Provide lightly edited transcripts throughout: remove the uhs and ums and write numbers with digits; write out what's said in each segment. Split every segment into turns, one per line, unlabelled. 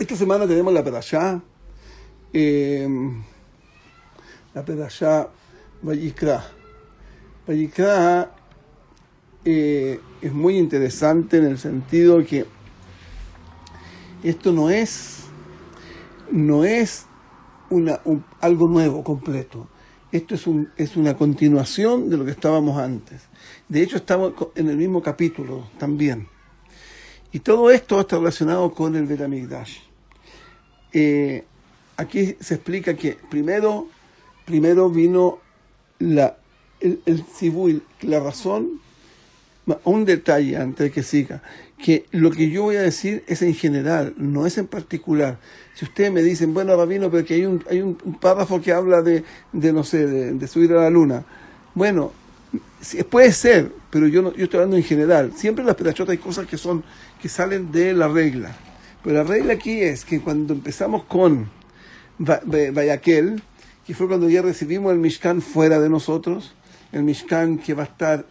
Esta semana tenemos la Perashá Vayikra. Vayikra es muy interesante en el sentido que esto no es algo nuevo, completo. Esto es una continuación de lo que estábamos antes. De hecho, estamos en el mismo capítulo también. Y todo esto está relacionado con el Bet HaMikdash. Aquí se explica que primero vino el Zibuy, la razón. Un detalle antes de que siga, que lo que yo voy a decir es en general, no es en particular. Si ustedes me dicen, bueno, rabino, pero que hay un párrafo que habla de subir a la luna. Bueno, puede ser, pero yo estoy hablando en general. Siempre en las perashot hay cosas que salen de la regla. Pero la regla aquí es que cuando empezamos con Vayakel, que fue cuando ya recibimos el Mishkan fuera de nosotros, el Mishkan que va a estar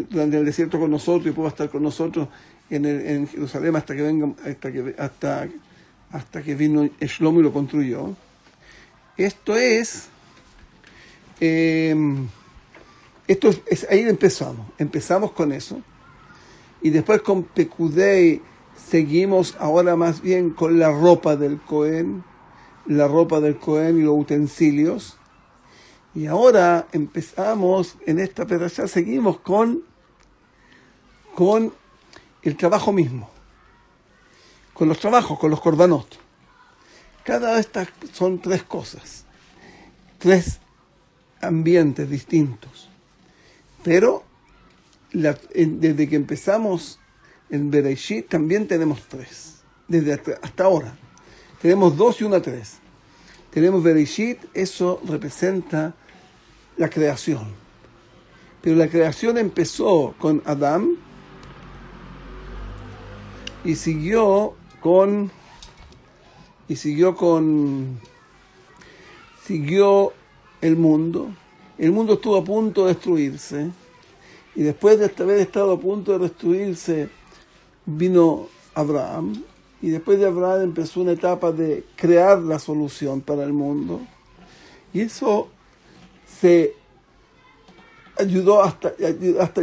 durante el desierto con nosotros y después va a estar con nosotros en Jerusalén hasta que vino Shlomo y lo construyó. Esto es ahí empezamos con eso, y después con Pekudei seguimos ahora más bien con la ropa del Cohen y los utensilios. Y ahora empezamos en esta perashá, seguimos con el trabajo mismo, con los trabajos, con los korbanot. Cada de estas son tres cosas, tres ambientes distintos. Pero desde que empezamos en Bereshit también tenemos tres, desde hasta ahora. Tenemos dos y una tres. Tenemos Bereshit, eso representa la creación. Pero la creación empezó con Adán y siguió el mundo. El mundo estuvo a punto de destruirse, y después de haber estado a punto de destruirse vino Abraham, y después de Abraham empezó una etapa de crear la solución para el mundo, y eso se ayudó hasta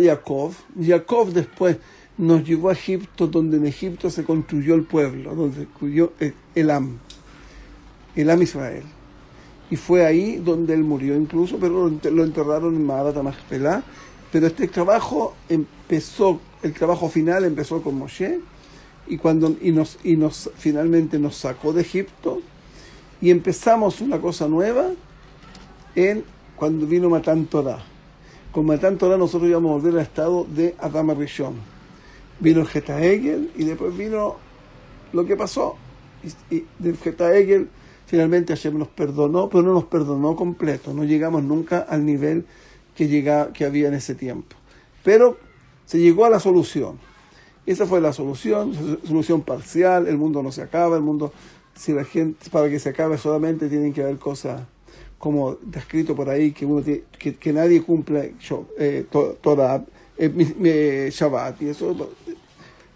Jacob. Jacob después nos llevó a Egipto, donde en Egipto se construyó el pueblo, donde se construyó Elam Israel. Y fue ahí donde él murió incluso, pero lo enterraron en Ma'arat HaMachpelah. Pero el trabajo final empezó con Moshe, y finalmente nos sacó de Egipto, y empezamos una cosa nueva cuando vino Matan Torah. Con Matan Torah nosotros íbamos a volver al estado de Adam Rishon. Vino el Geta Egel, y después vino lo que pasó. Y del Geta Egel finalmente Hashem nos perdonó, pero no nos perdonó completo. No llegamos nunca al nivel que había en ese tiempo. Pero se llegó a la solución. Esa fue la solución parcial. El mundo no se acaba. El mundo, si la gente, para que se acabe solamente tienen que haber cosas como está escrito por ahí, que nadie cumple Torah, Shabbat, y eso,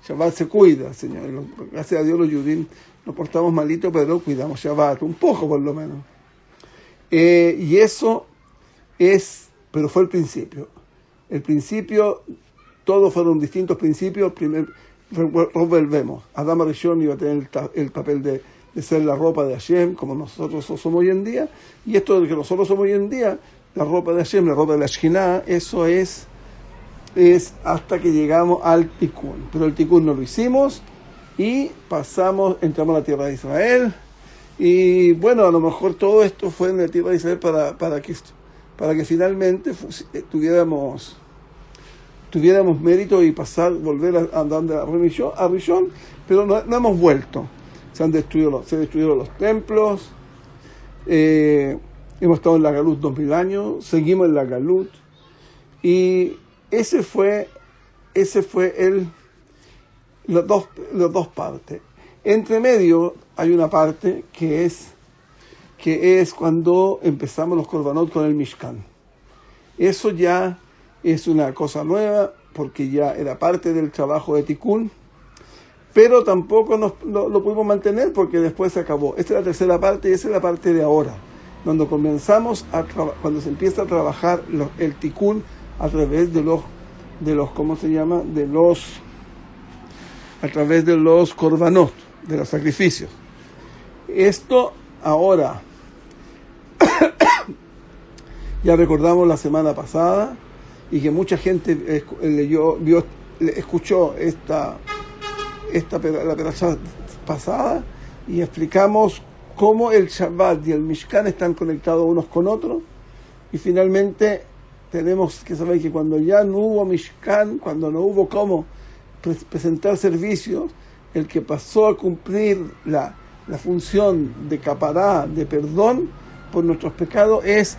Shabbat se cuida, Señor. Gracias a Dios los judíos nos portamos malitos, pero cuidamos Shabbat, un poco por lo menos. Y eso pero fue el principio. El principio, todos fueron distintos principios. Volvemos. Adam Rishon iba a tener el papel de ser la ropa de Hashem, como nosotros somos hoy en día, y esto de que nosotros somos hoy en día, la ropa de Hashem, la ropa de la Shekhinah, eso es hasta que llegamos al Tikkun. Pero el Tikkun no lo hicimos, y entramos a la tierra de Israel, y bueno, a lo mejor todo esto fue en la tierra de Israel para que finalmente tuviéramos mérito y volver a andar a Rishon, pero no hemos vuelto. Se destruyeron los templos, hemos estado en la Galut 2000 años, seguimos en la Galut, y ese fue las dos partes. Entre medio hay una parte que es cuando empezamos los korbanot con el Mishkan. Eso ya es una cosa nueva, porque ya era parte del trabajo de Tikkun. pero tampoco lo pudimos mantener porque después se acabó. Esta es la tercera parte y esa es la parte de ahora, cuando cuando se empieza a trabajar el tikkun a través de los ¿cómo se llama? A través de los korbanot, de los sacrificios. Esto ahora, ya recordamos la semana pasada, y que mucha gente escuchó la perashá pasada, y explicamos cómo el Shabbat y el Mishkan están conectados unos con otros, y finalmente tenemos que saber que cuando ya no hubo Mishkan, cuando no hubo cómo presentar servicios, el que pasó a cumplir la función de capará, de perdón por nuestros pecados, es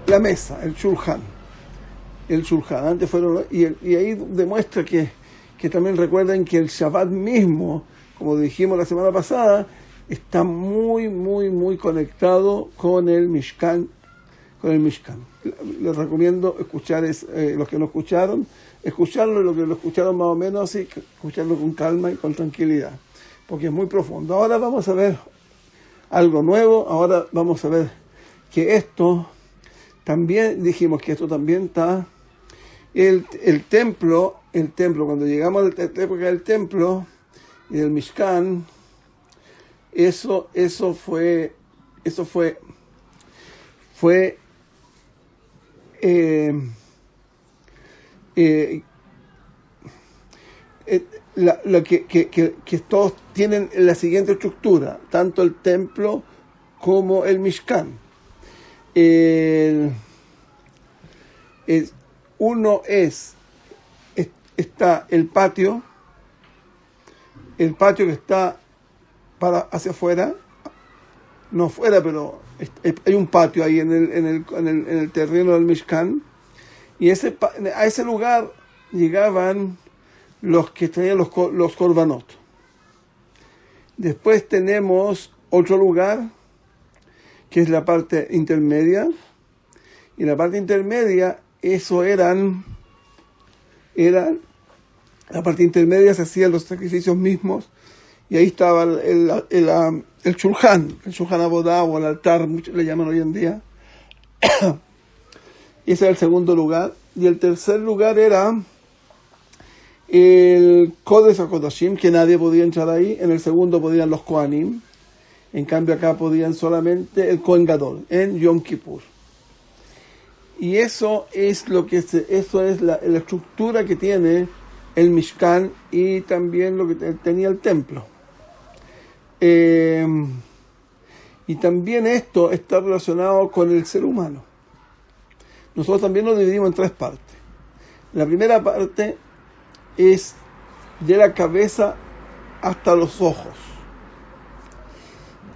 la mesa, el shulchan. Antes fueron, y ahí demuestra que también recuerden que el Shabbat mismo, como dijimos la semana pasada, está muy, muy, muy conectado con el Mishkan. Les recomiendo escuchar, los que no escucharon, escucharlo, y los que lo escucharon más o menos así, escucharlo con calma y con tranquilidad, porque es muy profundo. Ahora vamos a ver algo nuevo. Ahora vamos a ver que esto también, dijimos que esto también está, el templo, cuando llegamos a la época del templo y del Mishkan, eso fue que todos tienen la siguiente estructura, tanto el templo como el Mishkan. Está el patio que está hacia afuera, no fuera, pero hay un patio ahí en el terreno del Mishkan, y a ese lugar llegaban los que traían los korbanot. Después tenemos otro lugar que es la parte intermedia, y la parte intermedia, la parte intermedia se hacían los sacrificios mismos, y ahí estaba el shulchan abodá, o el altar, muchos le llaman hoy en día. Ese era el segundo lugar, y el tercer lugar era el Kodesh HaKodashim, que nadie podía entrar ahí. En el segundo podían los Kohanim, en cambio acá podían solamente el Kohen Gadol en Yom Kippur. Y eso es la estructura que tiene el Mishkan, y también lo que tenía el templo. Y también esto está relacionado con el ser humano. Nosotros también lo dividimos en tres partes. La primera parte es de la cabeza hasta los ojos.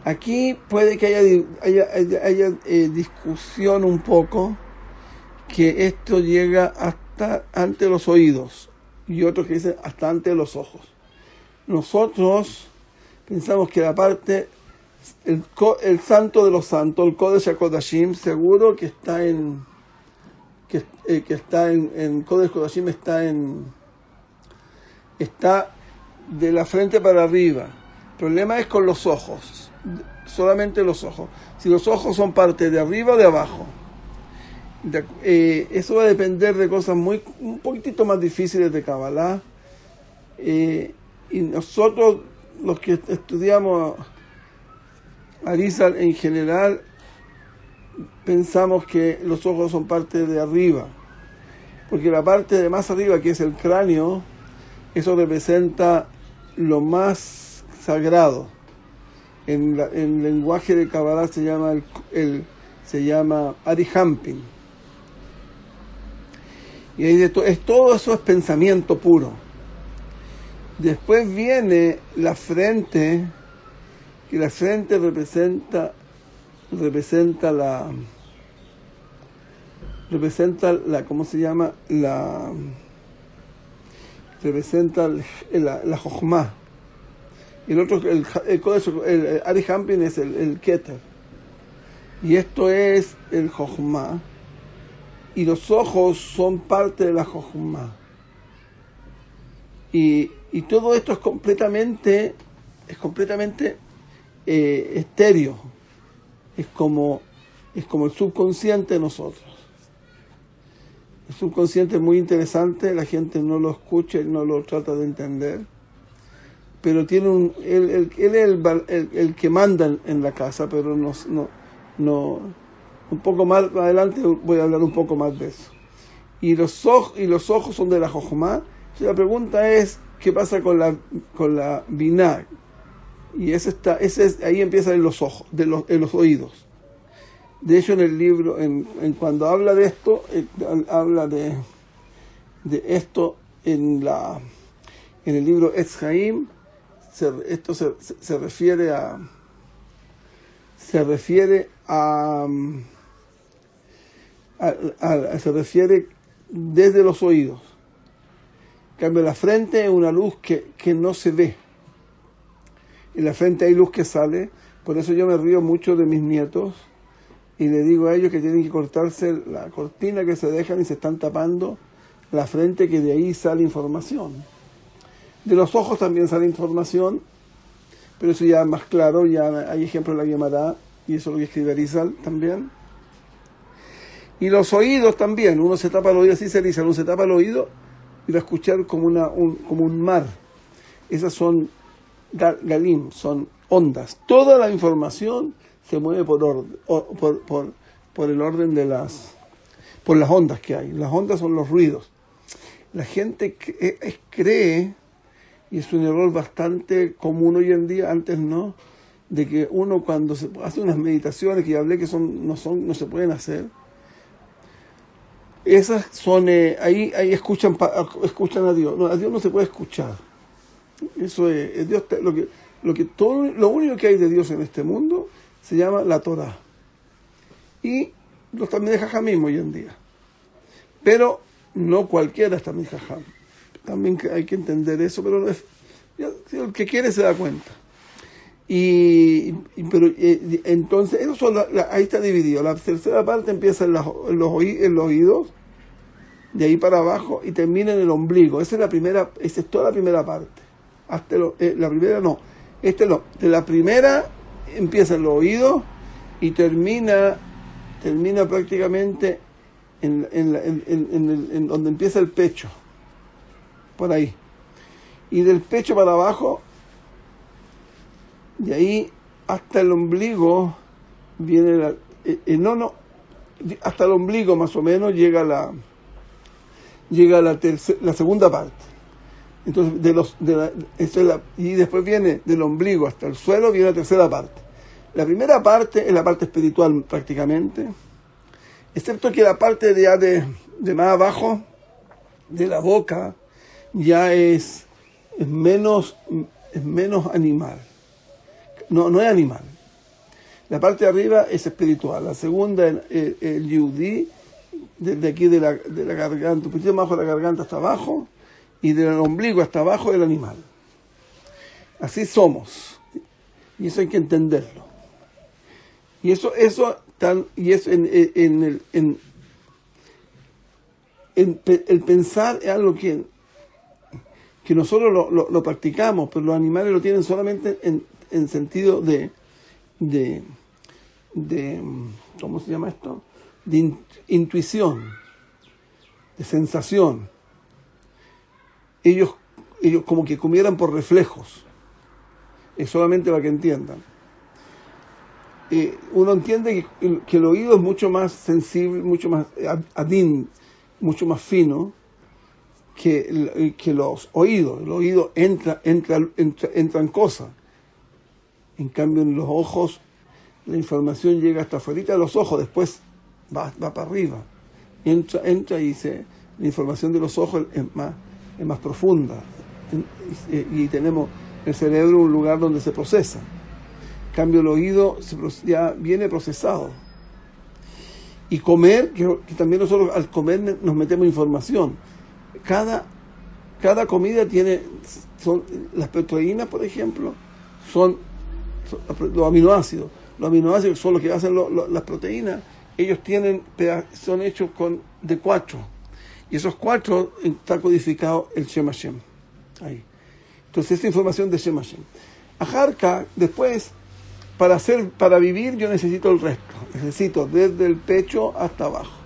Aquí puede que haya discusión un poco, que esto llega hasta ante los oídos, y otros que dicen hasta ante los ojos. Nosotros pensamos que la parte, el santo de los santos, el Kodesh HaKodashim, seguro que está en Kodesh HaKodashim, está de la frente para arriba. El problema es con los ojos, solamente los ojos. Si los ojos son parte de arriba o de abajo. Eso va a depender de cosas un poquitito más difíciles de Kabbalah, y nosotros, los que estudiamos Arizal en general, pensamos que los ojos son parte de arriba, porque la parte de más arriba, que es el cráneo, eso representa lo más sagrado. En lenguaje de Kabbalah se llama Ari Hampin. Y ahí todo eso es pensamiento puro. Después viene la frente, que la frente representa la ¿cómo se llama? Representa la Jochma. Y el otro, el Ari Hampin es el Keter. Y esto es el Jochma. Y los ojos son parte de la Jochma. Y Y todo esto es completamente estéreo. Es como el subconsciente de nosotros. El subconsciente es muy interesante, la gente no lo escucha y no lo trata de entender, pero tiene él es el que manda en la casa, pero no, un poco más adelante voy a hablar un poco más de eso. Y los ojos son de la Jojomá. La pregunta es, ¿qué pasa con la Binah? Y ahí empiezan los ojos, en los oídos. De hecho, en el libro, cuando habla de esto, habla de esto en el libro Etz Haim. Esto se refiere desde los oídos. En cambio, la frente es una luz que no se ve. En la frente hay luz que sale. Por eso yo me río mucho de mis nietos y le digo a ellos que tienen que cortarse la cortina que se dejan y se están tapando la frente, que de ahí sale información. De los ojos también sale información, pero eso ya es más claro, ya hay ejemplos de la Gemara, y eso es lo que escribe Arizal también. Y los oídos también, uno se tapa el oído, así se dice, uno se tapa el oído y va a escuchar como un mar. Esas son galim, son ondas. Toda la información se mueve por el orden por las ondas que hay. Las ondas son los ruidos. La gente cree, y es un error bastante común hoy en día, antes no, de que uno cuando se hace unas meditaciones que ya hablé que no se pueden hacer, esas son ahí escuchan a Dios. No, a Dios no se puede escuchar. Eso es Dios. Lo único que hay de Dios en este mundo se llama la Torah, y los también Jajamim hoy en día, pero no cualquiera es también Jajam. También hay que entender eso, pero no es, el que quiere se da cuenta. Entonces eso ahí está dividido. La tercera parte empieza en los oídos, de ahí para abajo, y termina en el ombligo. Esa es toda la primera parte. Hasta la primera no. De la primera empieza en los oídos y termina prácticamente en donde empieza el pecho, por ahí. Y del pecho para abajo, de ahí hasta el ombligo viene hasta el ombligo más o menos llega la segunda parte. Entonces y después viene del ombligo hasta el suelo, viene la tercera parte. La primera parte es la parte espiritual prácticamente, excepto que la parte de más abajo de la boca ya es menos animal. No es animal. La parte de arriba es espiritual. La segunda, el yudí, desde aquí de la garganta, un poquito más abajo de la garganta hasta abajo, y del ombligo hasta abajo el animal. Así somos. Y eso hay que entenderlo. Y eso el pensar es algo que nosotros lo practicamos, pero los animales lo tienen solamente en sentido de ¿cómo se llama esto? De intuición, de sensación. Ellos como que comieran por reflejos. Es solamente para que entiendan. Uno entiende que el oído es mucho más sensible, mucho más adin, mucho más fino que los oídos. El oído entran cosas. En cambio, en los ojos, la información llega hasta afuera de los ojos, después va para arriba. Entra y la información de los ojos es más profunda. Y tenemos el cerebro un lugar donde se procesa. En cambio, el oído ya viene procesado. Y comer, que también nosotros al comer nos metemos información. Cada comida son las proteínas, por ejemplo, son los aminoácidos. Los aminoácidos son los que hacen las proteínas. Ellos son hechos de 4. Y esos 4 está codificado el Shem Hashem. Ahí. Entonces, esta información de Shem Hashem. Ajarca, después, para vivir yo necesito el resto. Necesito desde el pecho hasta abajo,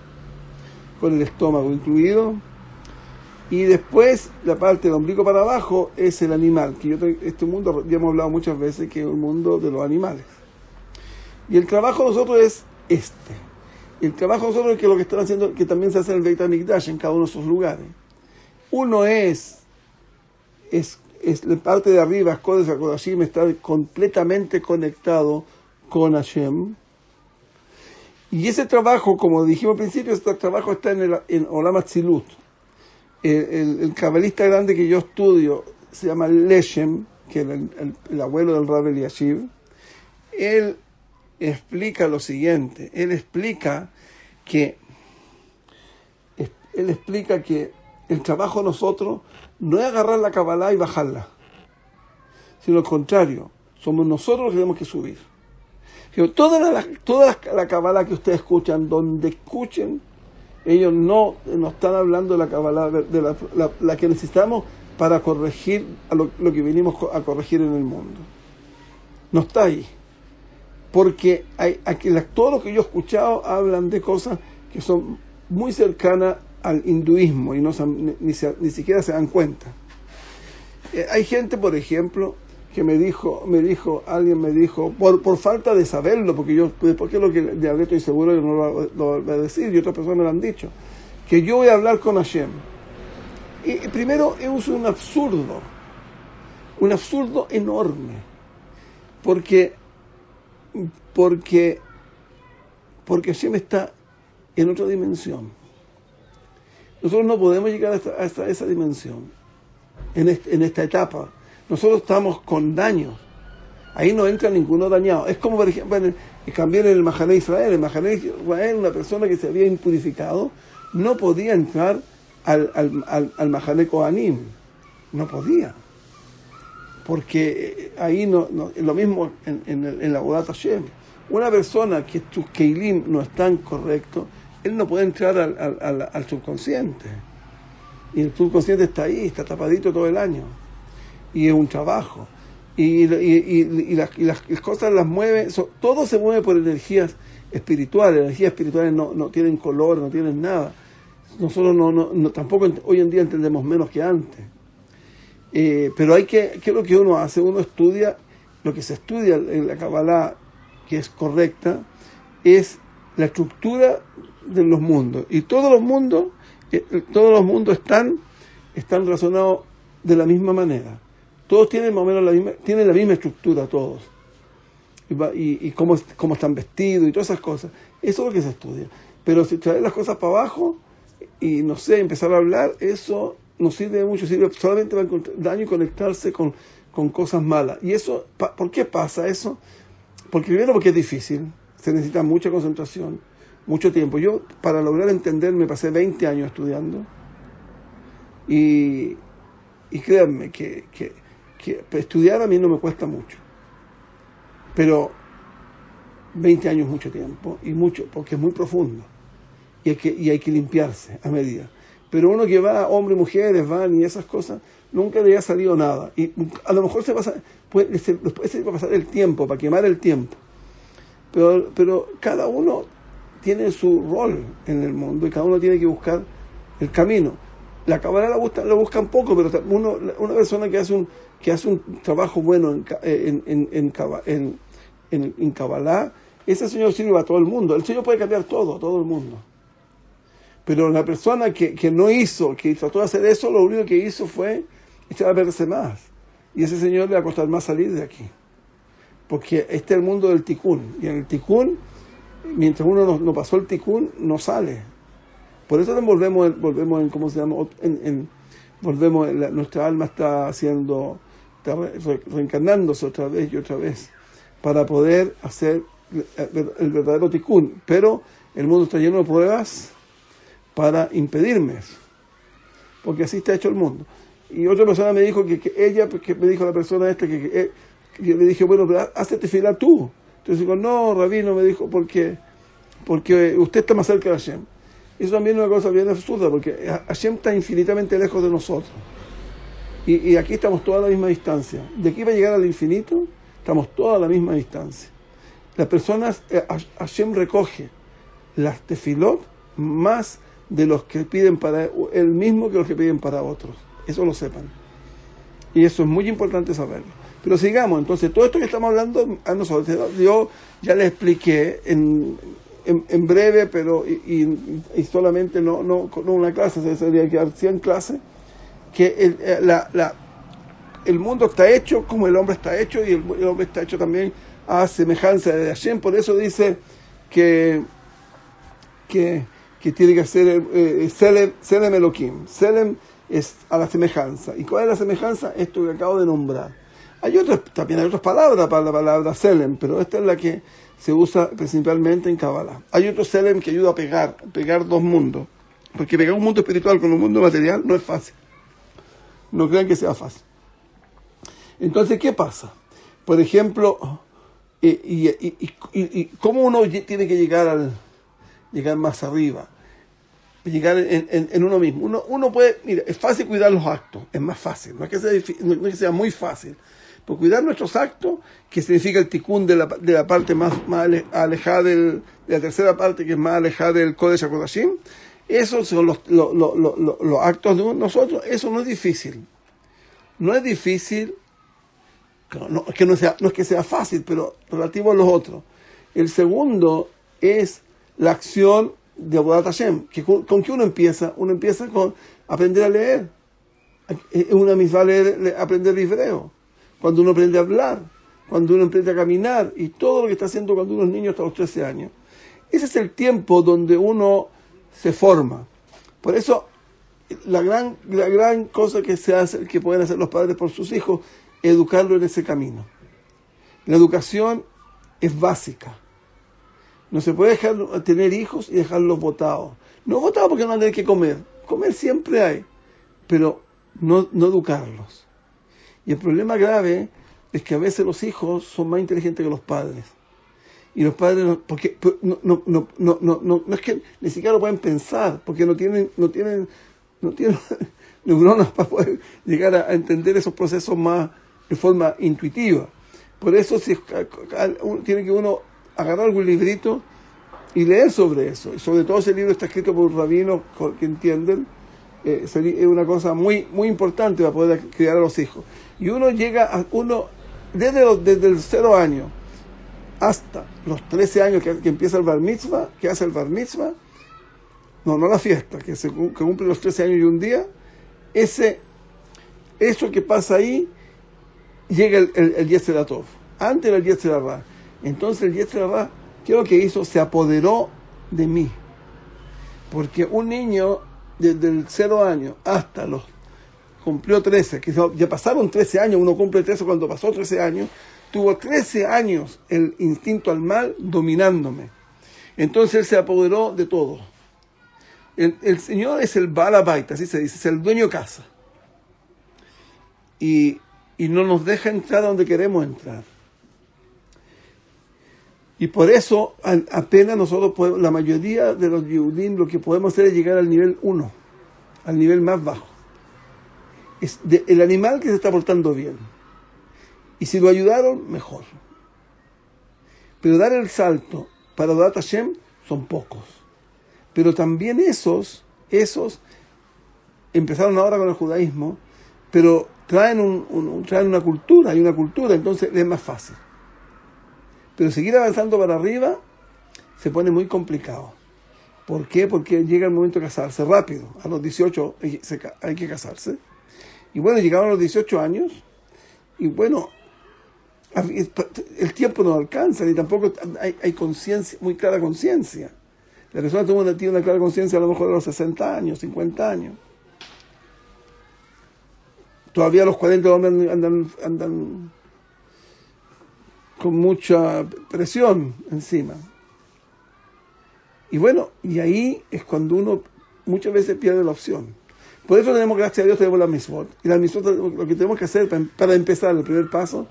con el estómago incluido. Y después, la parte del ombligo para abajo es el animal. Este mundo, ya hemos hablado muchas veces, que es un mundo de los animales. Y el trabajo de nosotros es este. El trabajo de nosotros es que lo que están haciendo, que también se hace en el Beit HaMikdash, en cada uno de esos lugares. Uno es la parte de arriba, Kodesh HaKodashim, está completamente conectado con Hashem. Y ese trabajo, como dijimos al principio, este trabajo está en Olam Atzilut. El cabalista grande que yo estudio se llama Leshem, que es el abuelo del Rav Eliashiv. Él explica lo siguiente. Él explica que el trabajo de nosotros no es agarrar la Kabbalah y bajarla, sino al contrario, somos nosotros los que tenemos que subir. Toda la Kabbalah que ustedes escuchan, donde escuchen, ellos no están hablando de la Kabbalah, de la que necesitamos para corregir lo que venimos a corregir en el mundo. No está ahí. Porque todo lo que yo he escuchado hablan de cosas que son muy cercanas al hinduismo y ni siquiera se dan cuenta. Hay gente, por ejemplo, que alguien me dijo, por falta de saberlo, porque es lo que de hablé, estoy seguro que no lo va a decir, y otras personas me lo han dicho, que yo voy a hablar con Hashem. Y primero es un absurdo enorme, porque Hashem está en otra dimensión. Nosotros no podemos llegar hasta esa dimensión, en esta etapa. Nosotros estamos con daños. Ahí no entra ninguno dañado. Es como, por ejemplo, cambiar en el Mahané Israel. El Mahané Israel, una persona que se había impurificado, no podía entrar al Mahané Kohanim. No podía. Porque ahí lo mismo en la Avodat Hashem. Una persona que sus Keilim no están correctos, él no puede entrar al subconsciente. Y el subconsciente está ahí, está tapadito todo el año. Y es un trabajo. Y las cosas las mueve, todo se mueve por energías espirituales. Las energías espirituales no tienen color, no tienen nada. Nosotros tampoco hoy en día entendemos menos que antes. Pero ¿qué es lo que uno hace? Uno estudia, lo que se estudia en la Kabbalah, que es correcta, es la estructura de los mundos. Y todos los mundos están relacionados de la misma manera. Todos tienen más o menos la misma estructura, todos. Y cómo están vestidos y todas esas cosas. Eso es lo que se estudia. Pero si traer las cosas para abajo y, no sé, empezar a hablar, eso no sirve de mucho. Sirve solamente para daño y conectarse con cosas malas. Y eso, ¿por qué pasa eso? Porque es difícil. Se necesita mucha concentración, mucho tiempo. Yo, para lograr entender, me pasé 20 años estudiando. Y créanme que estudiar a mí no me cuesta mucho, pero 20 años es mucho tiempo, y mucho, porque es muy profundo, y hay que limpiarse a medida. Pero uno que va, hombres y mujeres van y esas cosas, nunca le ha salido nada, y a lo mejor puede ser para pasar el tiempo, para quemar el tiempo, pero cada uno tiene su rol en el mundo, y cada uno tiene que buscar el camino. La Kabbalah la buscan poco, pero una persona que hace un trabajo bueno en Kabbalah, ese Señor sirve a todo el mundo. El Señor puede cambiar todo el mundo. Pero la persona que no hizo, que trató de hacer eso, lo único que hizo fue echar a verse más. Y ese Señor le va a costar más salir de aquí. Porque este es el mundo del Tikkun. Y en el Tikkun, mientras uno no pasó el Tikkun, no sale. Por eso volvemos en ¿cómo se llama? Nuestra alma está reencarnándose otra vez y otra vez para poder hacer el verdadero tikkun. Pero el mundo está lleno de pruebas para impedirme eso. Porque así está hecho el mundo. Y otra persona me dijo que me dijo la persona esta que yo le dije, bueno, pero hazte tefilá tú. Entonces digo, no, rabino, me dijo, porque usted está más cerca de Hashem. Eso también es una cosa bien absurda, porque Hashem está infinitamente lejos de nosotros. Y aquí estamos todos a la misma distancia. De aquí para llegar al infinito, estamos todos a la misma distancia. Las personas, Hashem recoge las tefilot más de los que piden para él mismo que los que piden para otros. Eso lo sepan. Y eso es muy importante saberlo. Pero sigamos, entonces, todo esto que estamos hablando a nosotros, yo ya les expliqué en breve, pero y solamente no una clase, se debería quedar 100 clases, que el mundo está hecho como el hombre está hecho, y el hombre está hecho también a semejanza de Hashem. Por eso dice que tiene que ser Selem Elohim. Selem es a la semejanza. ¿Y cuál es la semejanza? Esto que acabo de nombrar. También hay otras palabras para la palabra Selem, pero esta es la que se usa principalmente en Kabbalah. Hay otro Selem que ayuda a pegar dos mundos. Porque pegar un mundo espiritual con un mundo material no es fácil. No crean que sea fácil. Entonces, ¿qué pasa? Por ejemplo, ¿cómo uno tiene que llegar más arriba? Llegar en uno mismo. Uno puede, mira, es fácil cuidar los actos, es más fácil, no es que sea muy fácil. Pero cuidar nuestros actos, que significa el tikkun de la parte más alejada de la tercera parte, que es más alejada del Kodesh HaKodashim, esos son los actos de nosotros. Eso no es difícil. No es difícil, no es que sea fácil, pero relativo a los otros. El segundo es la acción de Avodat Hashem. ¿Con qué uno empieza? Uno empieza con aprender a leer. Es una misma aprender hebreo. Cuando uno aprende a hablar, cuando uno aprende a caminar, y todo lo que está haciendo cuando uno es niño hasta los 13 años. Ese es el tiempo donde uno se forma. Por eso, la gran cosa que se hace, que pueden hacer los padres por sus hijos, es educarlo en ese camino. La educación es básica. No se puede dejar tener hijos y dejarlos botados. No botados porque no van a tener que comer. Comer siempre hay, pero no educarlos. Y el problema grave es que a veces los hijos son más inteligentes que los padres. Y los padres no es que ni siquiera lo pueden pensar, porque no tienen neuronas para poder llegar a entender esos procesos más de forma intuitiva. Por eso tiene que uno agarrar algún librito y leer sobre eso. Y sobre todo ese libro está escrito por rabinos que entienden. Es una cosa muy, muy importante para poder criar a los hijos. Y uno llega desde el 0 año hasta los 13 años que empieza el bar mitzvah, que hace el bar mitzvah, no la fiesta, que cumple los 13 años y un día, eso que pasa ahí, llega el Yetzer HaTov. Antes era el Yetzer Hara. Entonces el Yetzer Hara, ¿qué es lo que hizo? Se apoderó de mí. Porque un niño, desde el 0 años hasta cumplió 13, que ya pasaron 13 años, uno cumple 13 cuando pasó 13 años, tuvo 13 años el instinto al mal dominándome. Entonces él se apoderó de todo. El Señor es el Baal Habait, así se dice, es el dueño de casa. Y no nos deja entrar a donde queremos entrar. Y por eso apenas nosotros la mayoría de los Yehudim, lo que podemos hacer es llegar al nivel 1, al nivel más bajo. Es el animal que se está portando bien. Y si lo ayudaron, mejor. Pero dar el salto para Avodat Hashem son pocos. Pero también esos empezaron ahora con el judaísmo, pero traen una cultura, hay una cultura, entonces es más fácil. Pero seguir avanzando para arriba se pone muy complicado. ¿Por qué? Porque llega el momento de casarse rápido. A los 18 hay que casarse. Y bueno, llegaron a los 18 años, y bueno, el tiempo no alcanza, ni tampoco hay conciencia, muy clara conciencia. La persona tiene una clara conciencia a lo mejor a los 60 años, 50 años. Todavía a los 40 andan con mucha presión encima. Y bueno, y ahí es cuando uno muchas veces pierde la opción. Por eso gracias a Dios, tenemos la mitzvot. Y la mitzvot, lo que tenemos que hacer para empezar, el primer paso,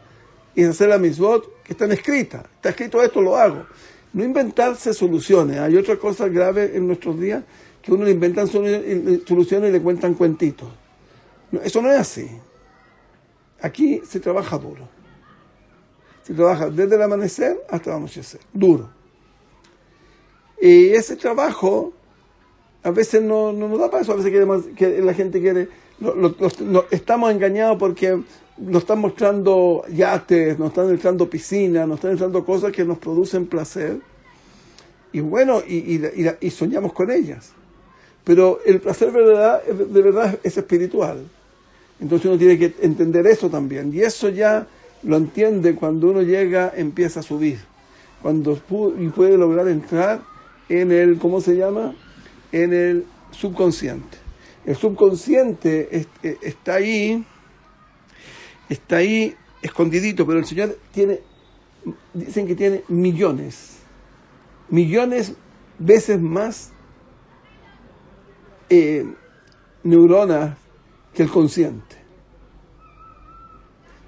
es hacer la mitzvot que están escritas. Está escrito esto, lo hago. No inventarse soluciones. Hay otra cosa grave en nuestros días, que uno le inventan soluciones y le cuentan cuentitos. No, eso no es así. aquí se trabaja duro. Se trabaja desde el amanecer hasta el anochecer, duro. Y ese trabajo a veces no nos da para eso, a veces la gente quiere, estamos engañados porque nos están mostrando yates, nos están mostrando piscinas, nos están mostrando cosas que nos producen placer, y bueno, y soñamos con ellas. Pero el placer de verdad es espiritual. Entonces uno tiene que entender eso también. Y eso ya lo entiende cuando uno empieza a subir. Y puede lograr entrar en el, ¿cómo se llama? En el subconsciente. El subconsciente está ahí escondidito, pero el Señor dicen que tiene millones veces más neuronas que el consciente.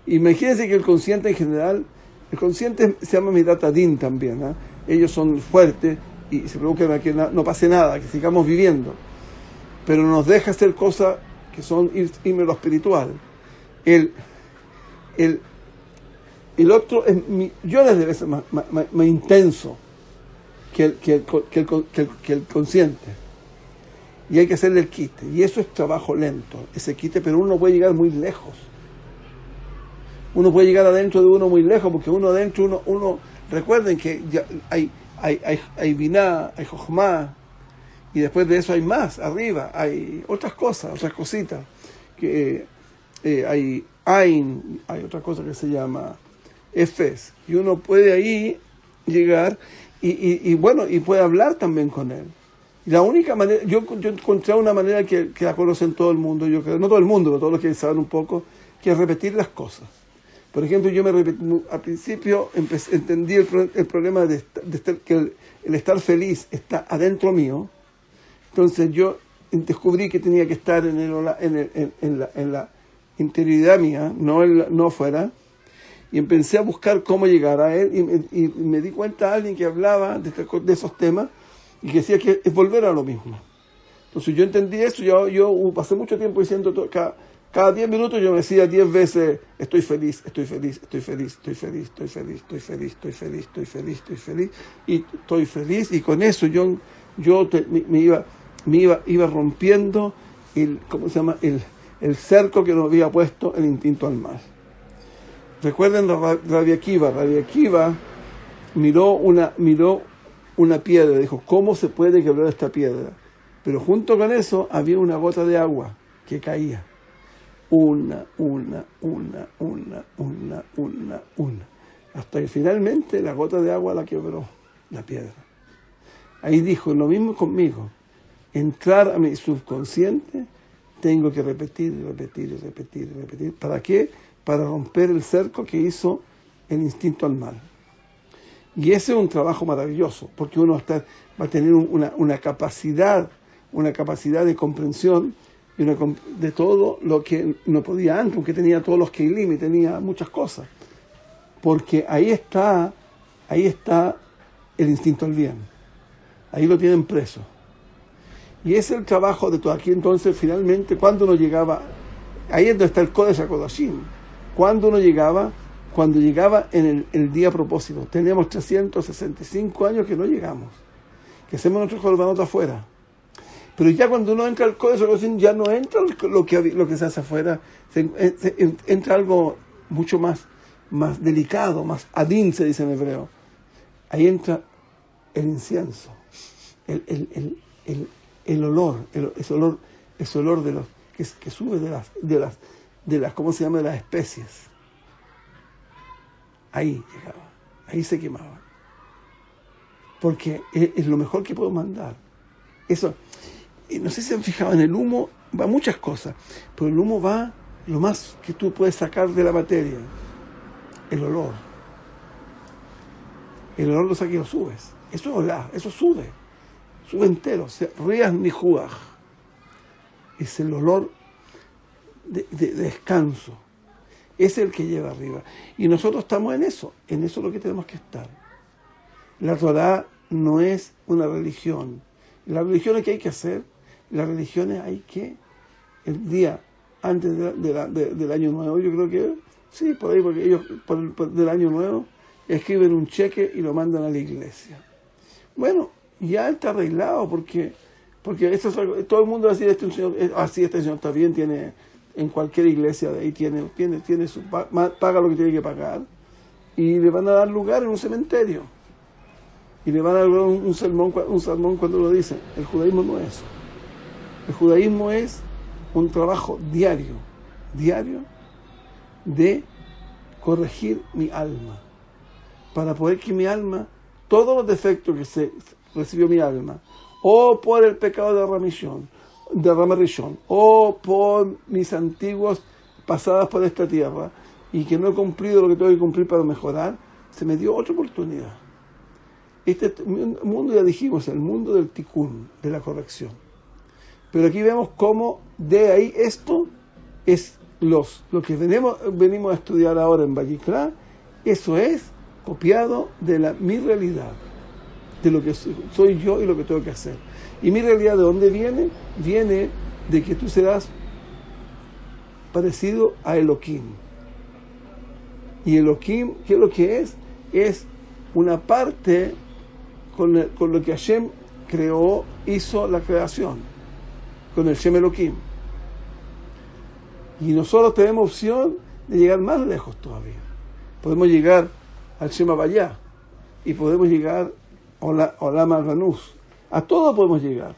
Imagínense que el consciente en general, el consciente se llama Midat Adin también, ¿eh? Ellos son fuertes y se preocupan de que no pase nada, que sigamos viviendo, pero nos deja hacer cosas que son irme a lo espiritual. El otro es millones de veces más intenso que el consciente. Y hay que hacerle el quite. Y eso es trabajo lento, ese quite, pero uno puede llegar muy lejos. Uno puede llegar adentro de uno muy lejos, porque uno adentro, recuerden que ya hay biná, hay jochma, y después de eso hay más, arriba, hay otras cositas, que hay ain, hay otra cosa que se llama efes, y uno puede ahí llegar, y bueno, y puede hablar también con él. Y la única manera, yo encontré una manera que la conocen todo el mundo, yo creo, no todo el mundo, pero todos los que saben un poco, que es repetir las cosas. Por ejemplo, yo al principio entendí el problema de que el estar feliz está adentro mío. Entonces yo descubrí que tenía que estar en la interioridad mía, no afuera. Y empecé a buscar cómo llegar a él, y me di cuenta de alguien que hablaba de esos temas y que decía que es volver a lo mismo. Entonces yo entendí eso, yo pasé mucho tiempo diciendo, cada 10 minutos yo me decía 10 veces, estoy feliz, estoy feliz, estoy feliz, estoy feliz, estoy feliz, estoy feliz, estoy feliz, estoy feliz, estoy feliz, y estoy feliz, y con eso yo me iba rompiendo el cerco que nos había puesto el instinto al mal. Recuerden Rabbi Akiva miró una piedra y dijo, ¿cómo se puede quebrar esta piedra? Pero junto con eso había una gota de agua que caía. Una. Hasta que finalmente la gota de agua la quebró, la piedra. Ahí dijo, lo mismo conmigo. Entrar a mi subconsciente, tengo que repetir. ¿Para qué? Para romper el cerco que hizo el instinto al mal. Y ese es un trabajo maravilloso, porque uno va a tener una capacidad de comprensión de todo lo que no podía antes, porque tenía todos los keilim y tenía muchas cosas. Porque ahí está el instinto al bien. Ahí lo tienen preso. Y ese es el trabajo de todo. Aquí entonces, finalmente, cuando uno llegaba, ahí es donde está el Kodesh HaKodashim. Cuando llegaba en el día a propósito. Tenemos 365 años que no llegamos. Que hacemos nuestros korbanot afuera. Pero ya cuando uno entra al Kodesh HaKodashim, ya no entra lo que se hace afuera. Entra algo mucho más delicado, más adin, se dice en hebreo. Ahí entra el incienso, el olor, ese olor de los que sube de las ¿cómo se llama? De las especies. Ahí llegaba, ahí se quemaba. Porque es lo mejor que puedo mandar. Eso, no sé si se han fijado en el humo, va muchas cosas, pero el humo va lo más que tú puedes sacar de la materia, el olor. El olor lo sacas y lo subes. Eso es olá, eso sube entero. Rías nijuaj. Es el olor de descanso. Es el que lleva arriba. Y nosotros estamos en eso es lo que tenemos que estar. La Torah no es una religión. La religión es que hay que hacer, las religiones hay que, el día antes del año nuevo, yo creo que sí, por ahí, porque ellos del año nuevo escriben un cheque y lo mandan a la iglesia. Bueno, ya está arreglado, porque esto es, todo el mundo va a decir, este señor está bien, tiene en cualquier iglesia de ahí, tiene paga lo que tiene que pagar, y le van a dar lugar en un cementerio, y le van a dar un sermón cuando lo dicen. El judaísmo no es eso. El judaísmo es un trabajo diario de corregir mi alma, para poder que mi alma, todos los defectos que se recibió mi alma, o por el pecado de Ramerishon, o por mis antiguas pasadas por esta tierra, y que no he cumplido lo que tengo que cumplir para mejorar, se me dio otra oportunidad. Este mundo, ya dijimos, el mundo del tikkun, de la corrección. Pero aquí vemos cómo de ahí esto es lo que venimos a estudiar ahora en Vayikra. Eso es copiado de mi realidad, de lo que soy yo y lo que tengo que hacer. Y mi realidad, ¿de dónde viene? Viene de que tú serás parecido a Elohim. Y Elohim, ¿qué es lo que es? Es una parte con lo que Hashem hizo la creación, con el Shem Elohim. Y nosotros tenemos opción de llegar más lejos todavía. Podemos llegar al Shem Havayá, y podemos llegar a Olam Ganús. A todo podemos llegar.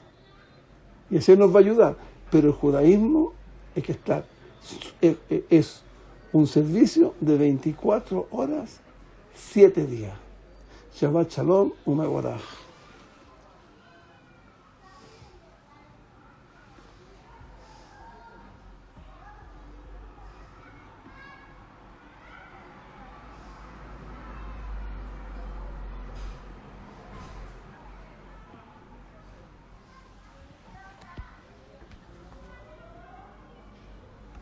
Y Hashem nos va a ayudar. Pero el judaísmo es un servicio de 24 horas, 7 días. Shabbat Shalom Umevorach.